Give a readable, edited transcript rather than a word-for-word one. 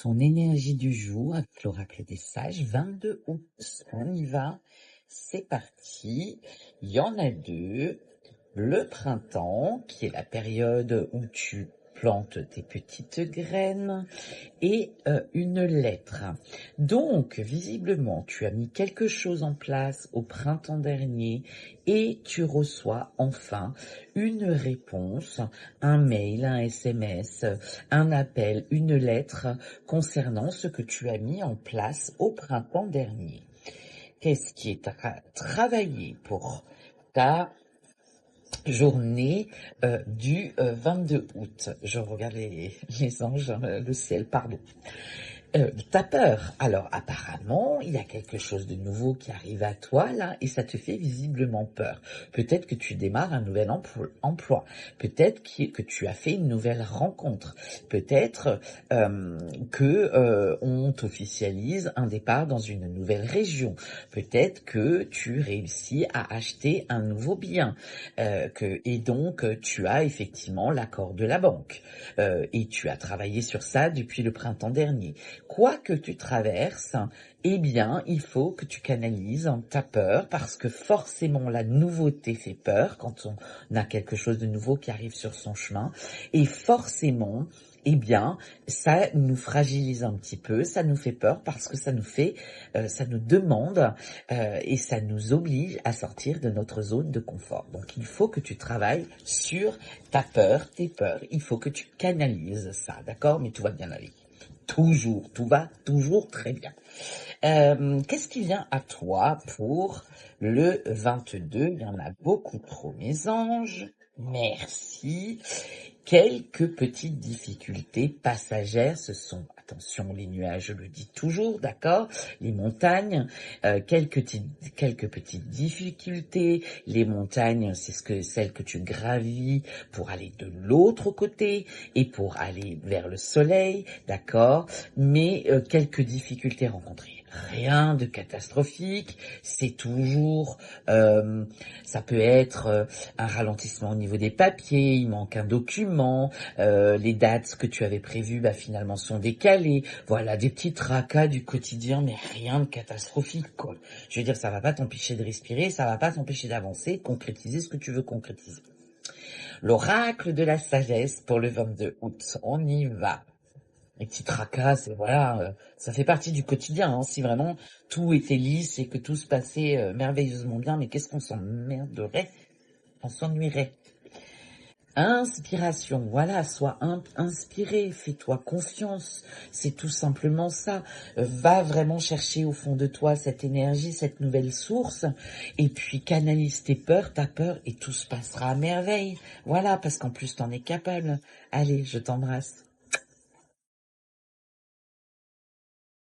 Ton énergie du jour avec l'oracle des sages, 22 août. On y va, c'est parti. Il y en a deux. Le printemps, qui est la période où tu plantes tes petites graines, et une lettre. Donc, visiblement, tu as mis quelque chose en place au printemps dernier et tu reçois enfin une réponse, un mail, un SMS, un appel, une lettre concernant ce que tu as mis en place au printemps dernier. Qu'est-ce qui est travaillé pour ta journée du 22 août? Je regarde les anges, le ciel, pardon. T'as peur. Alors apparemment, il y a quelque chose de nouveau qui arrive à toi là et ça te fait visiblement peur. Peut-être que tu démarres un nouvel emploi. Peut-être que tu as fait une nouvelle rencontre. Peut-être que on t'officialise un départ dans une nouvelle région. Peut-être que tu réussis à acheter un nouveau bien. Et donc tu as effectivement l'accord de la banque. Et tu as travaillé sur ça depuis le printemps dernier. Quoi que tu traverses, eh bien, il faut que tu canalises ta peur parce que forcément la nouveauté fait peur quand on a quelque chose de nouveau qui arrive sur son chemin et forcément, eh bien, ça nous fragilise un petit peu, ça nous fait peur parce que ça nous demande et ça nous oblige à sortir de notre zone de confort. Donc, il faut que tu travailles sur ta peur, tes peurs. Il faut que tu canalises ça, d'accord? Mais tout va bien aller. Toujours, tout va toujours très bien. Qu'est-ce qui vient à toi pour le 22? Il y en a beaucoup trop, mes anges. Merci. Quelques petites difficultés passagères, ce sont, attention, les nuages, je le dis toujours, d'accord, les montagnes, quelques petites difficultés. Les montagnes, c'est celles que tu gravis pour aller de l'autre côté et pour aller vers le soleil, d'accord, mais quelques difficultés rencontrées. Rien de catastrophique, c'est toujours, ça peut être un ralentissement au niveau des papiers, il manque un document, les dates que tu avais prévues finalement sont décalées, voilà, des petits tracas du quotidien, mais rien de catastrophique, quoi. Je veux dire, ça va pas t'empêcher de respirer, ça va pas t'empêcher d'avancer, de concrétiser ce que tu veux concrétiser. L'oracle de la sagesse pour le 22 août, on y va. Les petits tracas, voilà, ça fait partie du quotidien. Hein. Si vraiment tout était lisse et que tout se passait merveilleusement bien, mais qu'est-ce qu'on s'emmerderait, on s'ennuierait. Inspiration, voilà, sois inspiré, fais-toi confiance, c'est tout simplement ça. Va vraiment chercher au fond de toi cette énergie, cette nouvelle source, et puis canalise tes peurs, ta peur, et tout se passera à merveille. Voilà, parce qu'en plus t'en es capable. Allez, je t'embrasse.